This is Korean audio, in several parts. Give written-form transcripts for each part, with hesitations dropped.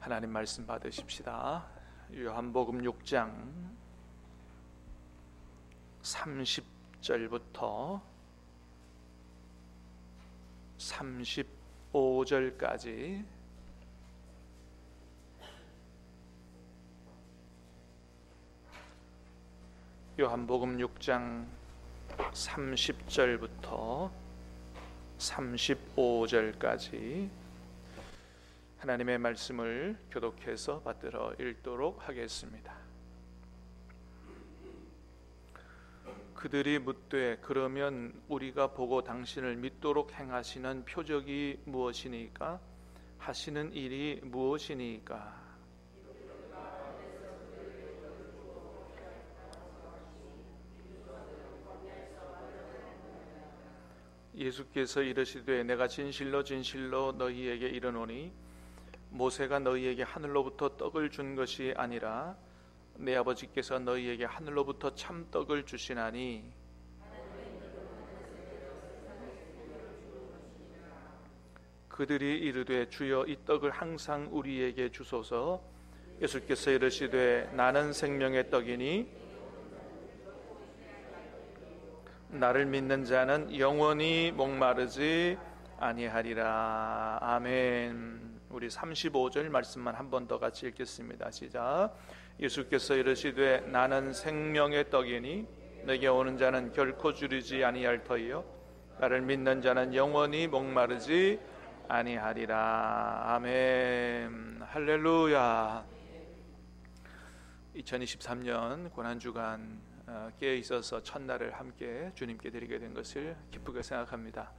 하나님 말씀 받으십시다. 요한복음 6장 30절부터 35절까지 요한복음 6장 30절부터 35절까지 하나님의 말씀을 교독해서 받들어 읽도록 하겠습니다. 그들이 묻되 그러면 우리가 보고 당신을 믿도록 행하시는 표적이 무엇이니까? 하시는 일이 무엇이니까? 예수께서 이르시되 내가 진실로 진실로 너희에게 이르노니 모세가 너희에게 하늘로부터 떡을 준 것이 아니라 내 아버지께서 너희에게 하늘로부터 참떡을 주시나니 그들이 이르되 주여 이 떡을 항상 우리에게 주소서. 예수께서 이르시되 나는 생명의 떡이니 나를 믿는 자는 영원히 목마르지 아니하리라. 아멘. 우리 35절 말씀만 한 번 더 같이 읽겠습니다. 시작. 예수께서 이르시되 나는 생명의 떡이니 내게 오는 자는 결코 줄이지 아니할 터이요 나를 믿는 자는 영원히 목마르지 아니하리라. 아멘. 할렐루야. 2023년 고난주간 깨어 있어서 첫날을 함께 주님께 드리게 된 것을 기쁘게 생각합니다.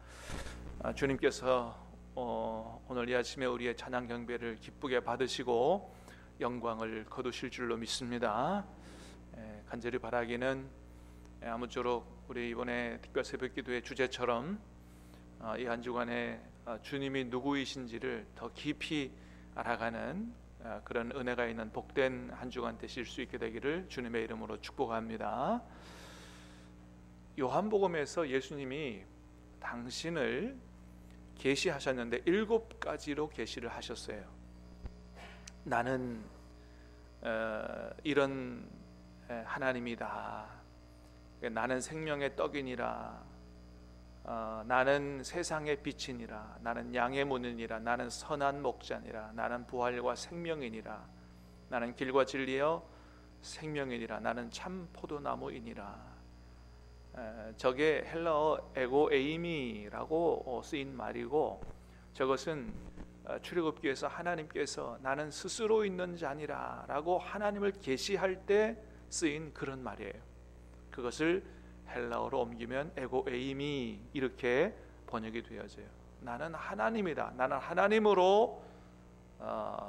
주님께서 오늘 이 아침에 우리의 찬양 경배를 기쁘게 받으시고 영광을 거두실 줄로 믿습니다. 간절히 바라기는 아무쪼록 우리 이번에 특별 새벽기도의 주제처럼 이 한 주간에 주님이 누구이신지를 더 깊이 알아가는 그런 은혜가 있는 복된 한 주간 되실 수 있게 되기를 주님의 이름으로 축복합니다. 요한복음에서 예수님이 당신을 계시하셨는데 7가지로 계시를 하셨어요. 나는 이런 하나님이다. 나는 생명의 떡이니라. 나는 세상의 빛이니라. 나는 양의 문이니라. 나는 선한 목자니라. 나는 부활과 생명이니라. 나는 길과 진리여 생명이니라. 나는 참 포도나무이니라. 저게 헬라어 에고에이미라고 쓰인 말이고, 저것은 출애굽기에서 하나님께서 나는 스스로 있는 자니라 라고 하나님을 계시할 때 쓰인 그런 말이에요. 그것을 헬라어로 옮기면 에고에이미 이렇게 번역이 되어져요. 나는 하나님이다. 나는 하나님으로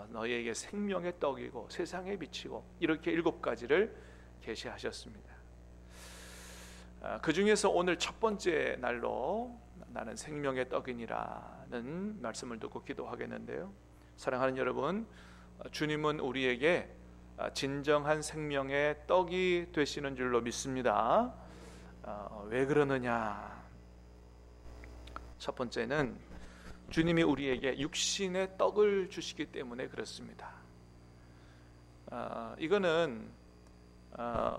너희에게 생명의 떡이고 세상의 빛이고, 이렇게 7가지를 계시하셨습니다. 그 중에서 오늘 첫 번째 날로 나는 생명의 떡이니라는 말씀을 듣고 기도하겠는데요. 사랑하는 여러분, 주님은 우리에게 진정한 생명의 떡이 되시는 줄로 믿습니다. 왜 그러느냐? 첫 번째는 주님이 우리에게 육신의 떡을 주시기 때문에 그렇습니다. 이거는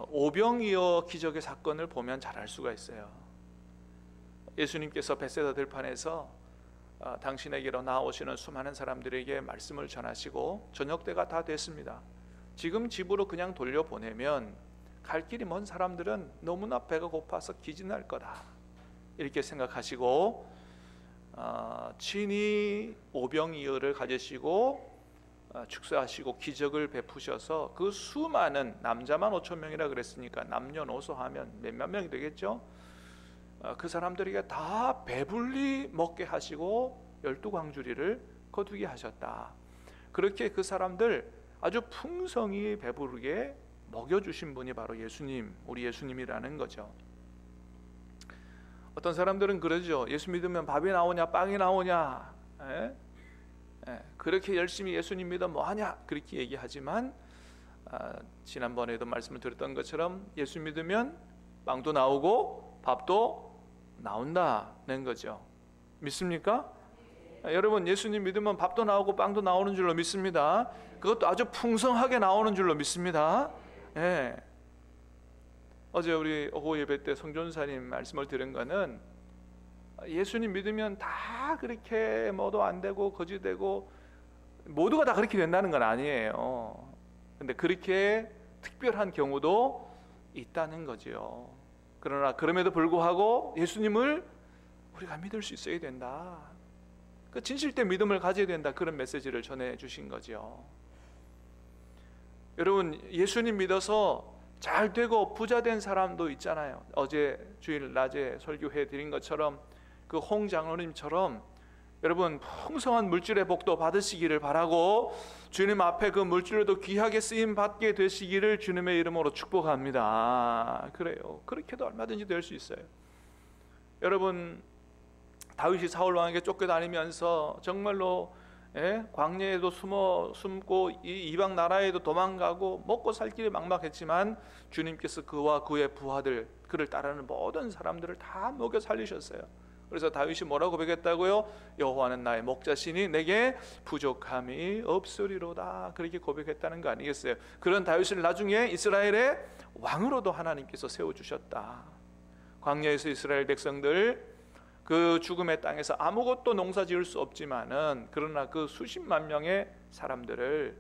오병이어 기적의 사건을 보면 잘 알 수가 있어요. 예수님께서 벳세다 들판에서 당신에게로 나오시는 수많은 사람들에게 말씀을 전하시고 저녁 때가 다 됐습니다. 지금 집으로 그냥 돌려보내면 갈 길이 먼 사람들은 너무나 배가 고파서 기진할 거다, 이렇게 생각하시고 친히 오병이어를 가지시고 축사하시고 기적을 베푸셔서 그 수많은, 남자만 5,000명이라 그랬으니까 남녀노소 하면 몇몇 명이 되겠죠. 그 사람들에게 다 배불리 먹게 하시고 12광주리를 거두게 하셨다. 그렇게 그 사람들 아주 풍성히 배부르게 먹여주신 분이 바로 예수님, 우리 예수님이라는 거죠. 어떤 사람들은 그러죠. 예수 믿으면 밥이 나오냐 빵이 나오냐, 그렇게 열심히 예수님 믿어 뭐하냐, 그렇게 얘기하지만 지난번에도 말씀을 드렸던 것처럼 예수 믿으면 빵도 나오고 밥도 나온다는 거죠. 믿습니까? 여러분, 예수님 믿으면 밥도 나오고 빵도 나오는 줄로 믿습니다. 그것도 아주 풍성하게 나오는 줄로 믿습니다. 예. 어제 우리 오후 예배 때 성전사님 말씀을 들은 거는 예수님 믿으면 다 그렇게 뭐도 안 되고 거지되고 모두가 다 그렇게 된다는 건 아니에요. 근데 그렇게 특별한 경우도 있다는 거죠. 그러나 그럼에도 불구하고 예수님을 우리가 믿을 수 있어야 된다. 그 진실된 믿음을 가져야 된다. 그런 메시지를 전해 주신 거죠. 여러분, 예수님 믿어서 잘 되고 부자 된 사람도 있잖아요. 어제 주일 낮에 설교해 드린 것처럼 그 홍 장로님처럼 여러분 풍성한 물질의 복도 받으시기를 바라고 주님 앞에 그 물질로도 귀하게 쓰임 받게 되시기를 주님의 이름으로 축복합니다. 그래요. 그렇게도 얼마든지 될 수 있어요. 여러분, 다윗이 사울 왕에게 쫓겨다니면서 정말로 광야에도 숨고 이 이방 나라에도 도망가고 먹고 살 길이 막막했지만 주님께서 그와 그의 부하들, 그를 따르는 모든 사람들을 다 먹여 살리셨어요. 그래서 다윗이 뭐라고 고백했다고요? 여호와는 나의 목자시니 내게 부족함이 없으리로다. 그렇게 고백했다는 거 아니겠어요? 그런 다윗을 나중에 이스라엘의 왕으로도 하나님께서 세워주셨다. 광야에서 이스라엘 백성들 그 죽음의 땅에서 아무것도 농사 지을 수 없지만은 그러나 그 수십만 명의 사람들을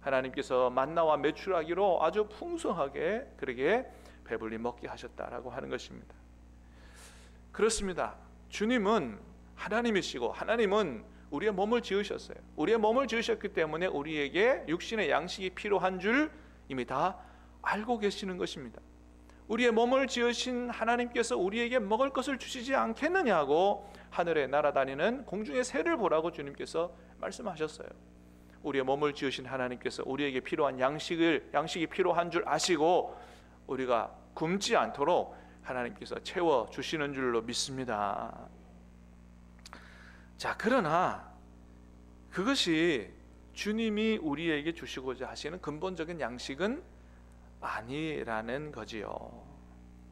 하나님께서 만나와 메추라기로 아주 풍성하게 그렇게 배불리 먹게 하셨다라고 하는 것입니다. 그렇습니다. 주님은 하나님이시고 하나님은 우리의 몸을 지으셨어요. 우리의 몸을 지으셨기 때문에 우리에게 육신의 양식이 필요한 줄 이미 다 알고 계시는 것입니다. 우리의 몸을 지으신 하나님께서 우리에게 먹을 것을 주시지 않겠느냐고 하늘에 날아다니는 공중의 새를 보라고 주님께서 말씀하셨어요. 우리의 몸을 지으신 하나님께서 우리에게 필요한 양식이 필요한 줄 아시고 우리가 굶지 않도록 하나님께서 채워 주시는 줄로 믿습니다. 자, 그러나 그것이 주님이 우리에게 주시고자 하시는 근본적인 양식은 아니라는 거지요.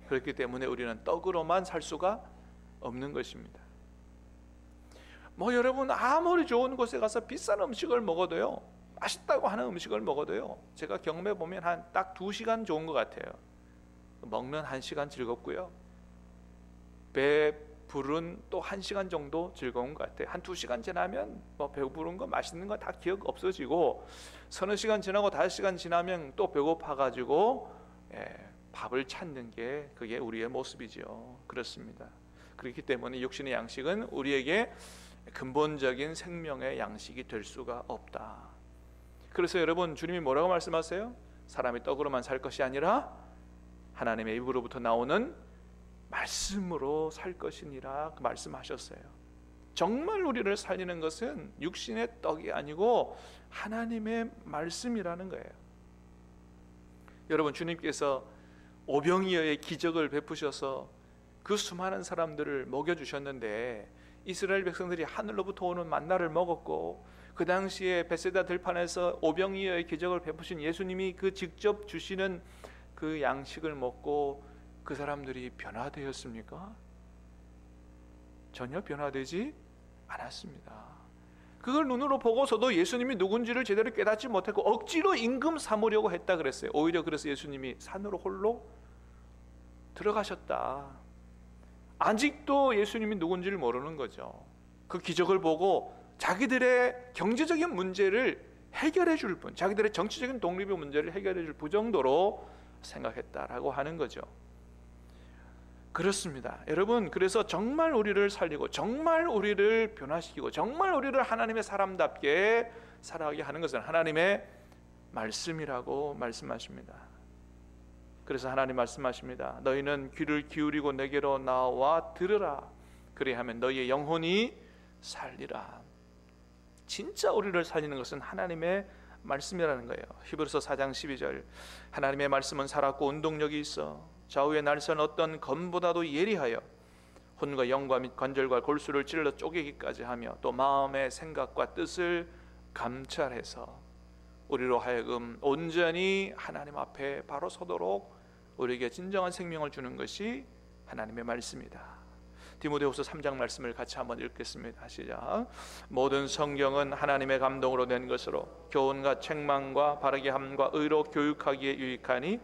그렇기 때문에 우리는 떡으로만 살 수가 없는 것입니다. 여러분 아무리 좋은 곳에 가서 비싼 음식을 먹어도요, 맛있다고 하는 음식을 먹어도요, 제가 경험해 보면 한 딱 2시간 좋은 것 같아요. 먹는 1시간 즐겁고요, 배 부른 또 1시간 정도 즐거운 것 같아요. 한 2시간 지나면 배부른 거 맛있는 거 다 기억 없어지고 서너 시간 지나고 5시간 지나면 또 배고파가지고 밥을 찾는 게 그게 우리의 모습이죠. 그렇습니다. 그렇기 때문에 육신의 양식은 우리에게 근본적인 생명의 양식이 될 수가 없다. 그래서 여러분, 주님이 뭐라고 말씀하세요? 사람이 떡으로만 살 것이 아니라 하나님의 입으로부터 나오는 말씀으로 살 것이니라 말씀하셨어요. 정말 우리를 살리는 것은 육신의 떡이 아니고 하나님의 말씀이라는 거예요. 여러분, 주님께서 오병이어의 기적을 베푸셔서 그 수많은 사람들을 먹여주셨는데 이스라엘 백성들이 하늘로부터 오는 만나를 먹었고 그 당시에 베세다 들판에서 오병이어의 기적을 베푸신 예수님이 그 직접 주시는 그 양식을 먹고 그 사람들이 변화되었습니까? 전혀 변화되지 않았습니다. 그걸 눈으로 보고서도 예수님이 누군지를 제대로 깨닫지 못했고 억지로 임금 삼으려고 했다 그랬어요. 오히려 그래서 예수님이 산으로 홀로 들어가셨다. 아직도 예수님이 누군지를 모르는 거죠. 그 기적을 보고 자기들의 경제적인 문제를 해결해 줄 뿐, 자기들의 정치적인 독립의 문제를 해결해 줄 정도로 생각했다라고 하는 거죠. 그렇습니다. 여러분, 그래서 정말 우리를 살리고 정말 우리를 변화시키고 정말 우리를 하나님의 사람답게 살아가게 하는 것은 하나님의 말씀이라고 말씀하십니다. 그래서 하나님 말씀하십니다. 너희는 귀를 기울이고 내게로 나와 들으라. 그리하면 너희의 영혼이 살리라. 진짜 우리를 살리는 것은 하나님의 말씀이라는 거예요. 히브리서 4장 12절 하나님의 말씀은 살았고 운동력이 있어 좌우의 날선 어떤 검보다도 예리하여 혼과 영과 및 관절과 골수를 찔러 쪼개기까지 하며 또 마음의 생각과 뜻을 감찰해서 우리로 하여금 온전히 하나님 앞에 바로 서도록 우리에게 진정한 생명을 주는 것이 하나님의 말씀이다. 디모데후서 3장 말씀을 같이 한번 읽겠습니다. 시작. 모든 성경은 하나님의 감동으로 낸 것으로 교훈과 책망과 바르게 함과 의로 교육하기에 유익하니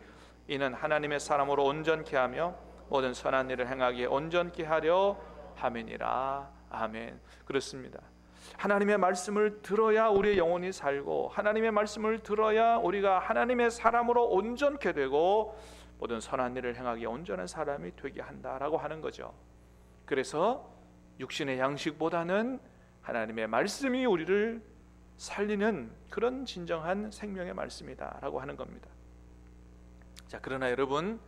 이는 하나님의 사람으로 온전케 하며 모든 선한 일을 행하기에 온전케 하려 함이니라. 아멘. 그렇습니다. 하나님의 말씀을 들어야 우리의 영혼이 살고, 하나님의 말씀을 들어야 우리가 하나님의 사람으로 온전케 되고 모든 선한 일을 행하기에 온전한 사람이 되게 한다라고 하는 거죠. 그래서 육신의 양식보다는 하나님의 말씀이 우리를 살리는 그런 진정한 생명의 말씀이다라고 하는 겁니다. 자, 그러나 여러분,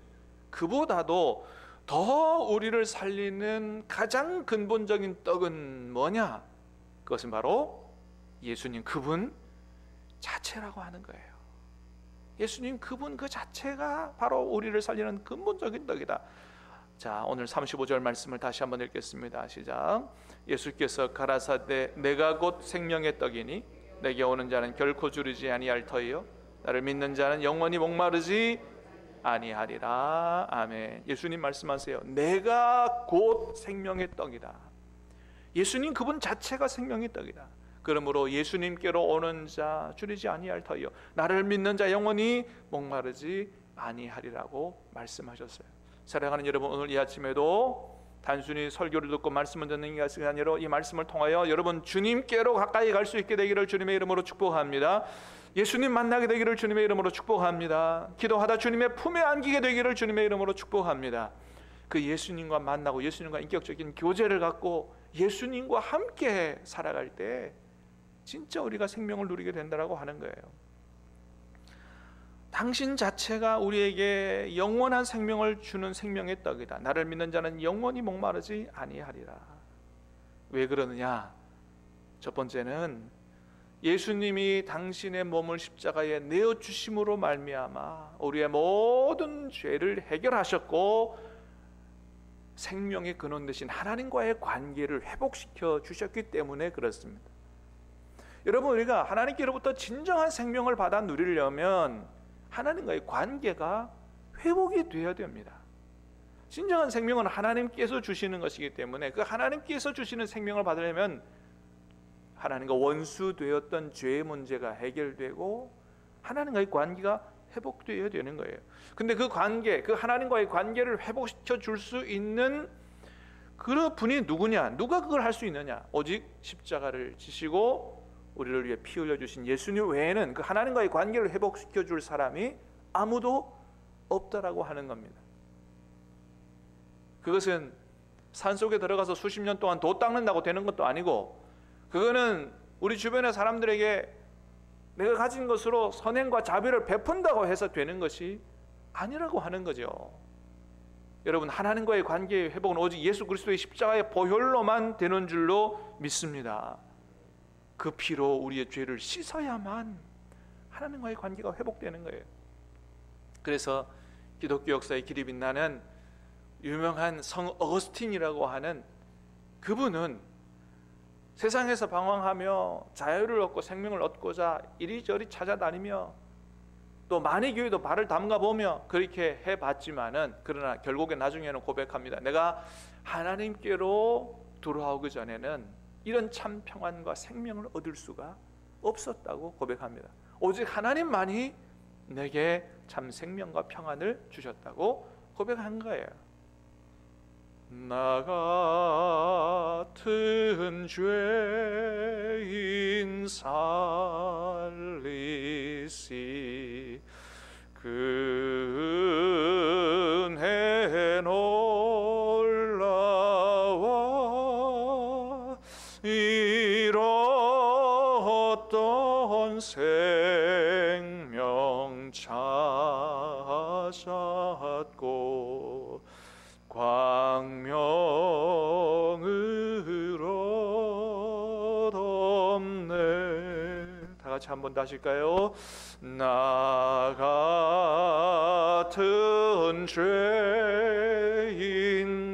그보다도 더 우리를 살리는 가장 근본적인 떡은 뭐냐? 그것은 바로 예수님 그분 자체라고 하는 거예요. 예수님 그분 그 자체가 바로 우리를 살리는 근본적인 떡이다. 자, 오늘 35절 말씀을 다시 한번 읽겠습니다. 시작. 예수께서 가라사대 내가 곧 생명의 떡이니 내게 오는 자는 결코 주르지 아니할 터이요 나를 믿는 자는 영원히 목마르지 아니하리라. 아멘. 예수님 말씀하세요. 내가 곧 생명의 떡이다. 예수님 그분 자체가 생명의 떡이다. 그러므로 예수님께로 오는 자 줄이지 아니할 터이요 나를 믿는 자 영원히 목마르지 아니하리라고 말씀하셨어요. 사랑하는 여러분, 오늘 이 아침에도 단순히 설교를 듣고 말씀을 듣는 것이 아니라 이 말씀을 통하여 여러분 주님께로 가까이 갈 수 있게 되기를 주님의 이름으로 축복합니다. 예수님 만나게 되기를 주님의 이름으로 축복합니다. 기도하다 주님의 품에 안기게 되기를 주님의 이름으로 축복합니다. 그 예수님과 만나고 예수님과 인격적인 교제를 갖고 예수님과 함께 살아갈 때 진짜 우리가 생명을 누리게 된다라고 하는 거예요. 당신 자체가 우리에게 영원한 생명을 주는 생명의 떡이다. 나를 믿는 자는 영원히 목마르지 아니하리라. 왜 그러느냐? 첫 번째는 예수님이 당신의 몸을 십자가에 내어주심으로 말미암아 우리의 모든 죄를 해결하셨고 생명의 근원 되신 하나님과의 관계를 회복시켜 주셨기 때문에 그렇습니다. 여러분, 우리가 하나님께로부터 진정한 생명을 받아 누리려면 하나님과의 관계가 회복이 되어야 됩니다. 진정한 생명은 하나님께서 주시는 것이기 때문에 그 하나님께서 주시는 생명을 받으려면 하나님과 원수되었던 죄의 문제가 해결되고 하나님과의 관계가 회복되어야 되는 거예요. 근데 그 관계, 그 하나님과의 관계를 회복시켜 줄 수 있는 그 분이 누구냐? 누가 그걸 할 수 있느냐? 오직 십자가를 지시고 우리를 위해 피 흘려 주신 예수님 외에는 그 하나님과의 관계를 회복시켜 줄 사람이 아무도 없다라고 하는 겁니다. 그것은 산속에 들어가서 수십 년 동안 도 닦는다고 되는 것도 아니고, 그거는 우리 주변의 사람들에게 내가 가진 것으로 선행과 자비를 베푼다고 해서 되는 것이 아니라고 하는 거죠. 여러분, 하나님과의 관계의 회복은 오직 예수 그리스도의 십자가의 보혈로만 되는 줄로 믿습니다. 그 피로 우리의 죄를 씻어야만 하나님과의 관계가 회복되는 거예요. 그래서 기독교 역사의 길이 빛나는 유명한 성 어거스틴이라고 하는 그분은 세상에서 방황하며 자유를 얻고 생명을 얻고자 이리저리 찾아다니며 또 많이 교회도 발을 담가보며 그렇게 해봤지만은 그러나 결국에 나중에는 고백합니다. 내가 하나님께로 돌아오기 전에는 이런 참 평안과 생명을 얻을 수가 없었다고 고백합니다. 오직 하나님만이 내게 참 생명과 평안을 주셨다고 고백한 거예요. 나 같은 죄인 살리시 그 은혜 놀라워 잃었던 생명 찾았고 광명으로 덮네. 다 같이 한번 다시 할까요? 나 같은 죄인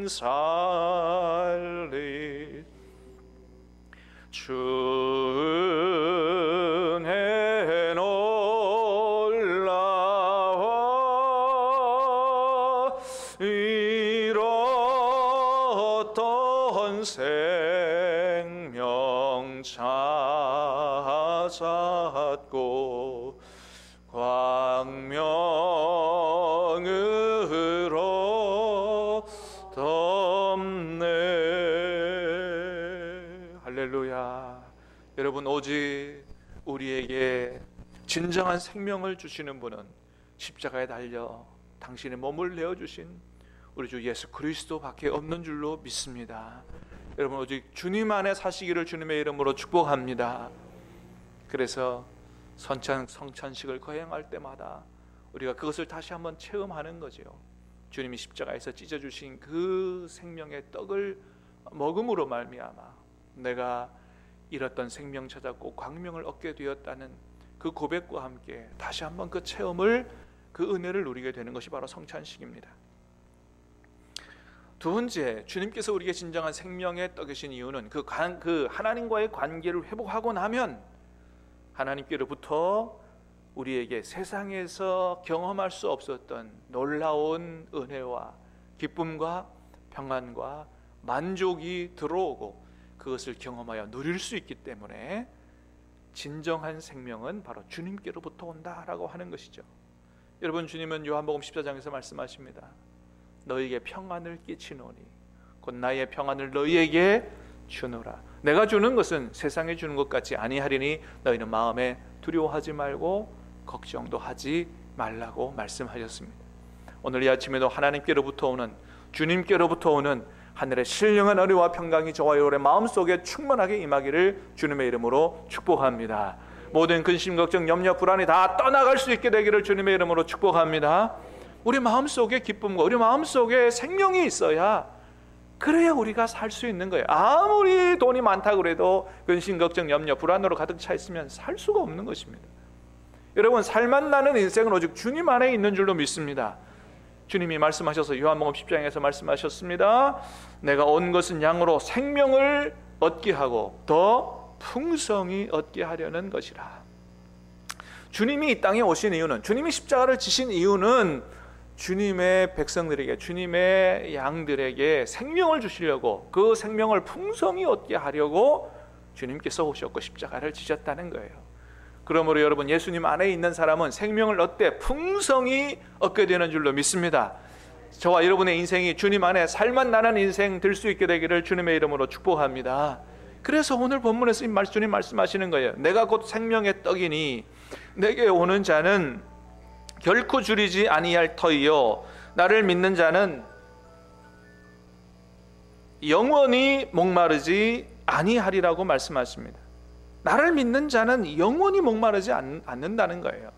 살리 주 은혜 놀라워 잃었던 새로운 생명 찾았고 광명으로 덮네. 할렐루야. 여러분, 오직 우리에게 진정한 생명을 주시는 분은 십자가에 달려 당신의 몸을 내어주신 우리 주 예수 그리스도밖에 없는 줄로 믿습니다. 여러분, 오직 주님 안에 사시기를 주님의 이름으로 축복합니다. 그래서 성찬식을 거행할 때마다 우리가 그것을 다시 한번 체험하는 거죠. 주님이 십자가에서 찢어주신 그 생명의 떡을 먹음으로 말미암아 내가 잃었던 생명 찾았고 광명을 얻게 되었다는 그 고백과 함께 다시 한번 그 체험을, 그 은혜를 누리게 되는 것이 바로 성찬식입니다. 두 번째, 주님께서 우리에게 진정한 생명의 떡이신 이유는 그 하나님과의 관계를 회복하고 나면 하나님께로부터 우리에게 세상에서 경험할 수 없었던 놀라운 은혜와 기쁨과 평안과 만족이 들어오고 그것을 경험하여 누릴 수 있기 때문에 진정한 생명은 바로 주님께로부터 온다라고 하는 것이죠. 여러분, 주님은 요한복음 14장에서 말씀하십니다. 너희에게 평안을 끼치노니 곧 나의 평안을 너희에게 주노라. 내가 주는 것은 세상에 주는 것 같이 아니하리니 너희는 마음에 두려워하지 말고 걱정도 하지 말라고 말씀하셨습니다. 오늘 이 아침에도 하나님께로부터 오는, 주님께로부터 오는 하늘의 신령한 은혜와 평강이 저와 여러분의 마음속에 충만하게 임하기를 주님의 이름으로 축복합니다. 모든 근심, 걱정, 염려, 불안이 다 떠나갈 수 있게 되기를 주님의 이름으로 축복합니다. 우리 마음속에 기쁨과 우리 마음속에 생명이 있어야, 그래야 우리가 살 수 있는 거예요. 아무리 돈이 많다 그래도 근심, 걱정, 염려, 불안으로 가득 차 있으면 살 수가 없는 것입니다. 여러분, 살만 나는 인생은 오직 주님 안에 있는 줄로 믿습니다. 주님이 말씀하셔서 요한복음 10장에서 말씀하셨습니다. 내가 온 것은 양으로 생명을 얻게 하고 더 풍성히 얻게 하려는 것이라. 주님이 이 땅에 오신 이유는, 주님이 십자가를 지신 이유는 주님의 백성들에게, 주님의 양들에게 생명을 주시려고, 그 생명을 풍성히 얻게 하려고 주님께서 오셨고 십자가를 지셨다는 거예요. 그러므로 여러분, 예수님 안에 있는 사람은 생명을 얻되 풍성히 얻게 되는 줄로 믿습니다. 저와 여러분의 인생이 주님 안에 살만 나는 인생 될 수 있게 되기를 주님의 이름으로 축복합니다. 그래서 오늘 본문에서 주님 말씀하시는 거예요. 내가 곧 생명의 떡이니 내게 오는 자는 결코 줄이지 아니할 터이요 나를 믿는 자는 영원히 목마르지 아니하리라고 말씀하십니다. 나를 믿는 자는 영원히 목마르지 않는다는 거예요.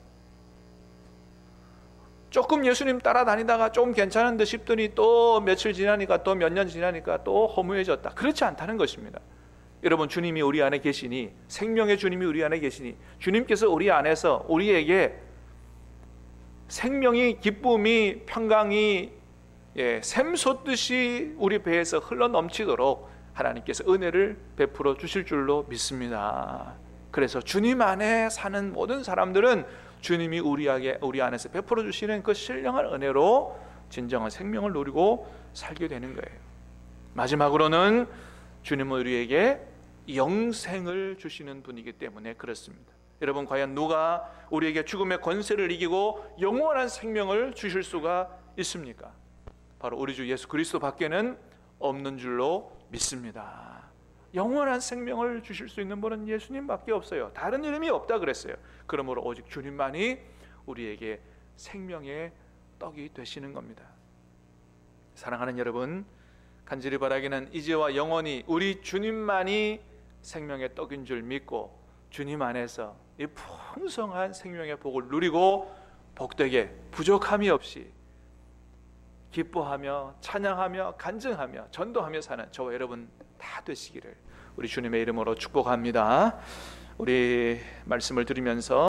조금 예수님 따라다니다가 좀 괜찮은 듯 싶더니 또 며칠 지나니까, 또 몇 년 지나니까 또 허무해졌다. 그렇지 않다는 것입니다. 여러분, 주님이 우리 안에 계시니, 생명의 주님이 우리 안에 계시니, 주님께서 우리 안에서 우리에게 생명이, 기쁨이, 평강이 샘솟듯이 우리 배에서 흘러넘치도록 하나님께서 은혜를 베풀어 주실 줄로 믿습니다. 그래서 주님 안에 사는 모든 사람들은 주님이 우리 안에서 베풀어 주시는 그 신령한 은혜로 진정한 생명을 누리고 살게 되는 거예요. 마지막으로는 주님은 우리에게 영생을 주시는 분이기 때문에 그렇습니다. 여러분, 과연 누가 우리에게 죽음의 권세를 이기고 영원한 생명을 주실 수가 있습니까? 바로 우리 주 예수 그리스도 밖에는 없는 줄로 믿습니다. 영원한 생명을 주실 수 있는 분은 예수님밖에 없어요. 다른 이름이 없다 그랬어요. 그러므로 오직 주님만이 우리에게 생명의 떡이 되시는 겁니다. 사랑하는 여러분, 간절히 바라기는 이제와 영원히 우리 주님만이 생명의 떡인 줄 믿고 주님 안에서 이 풍성한 생명의 복을 누리고 복되게 부족함이 없이 기뻐하며 찬양하며 간증하며 전도하며 사는 저와 여러분 다 되시기를 우리 주님의 이름으로 축복합니다. 우리 말씀을 드리면서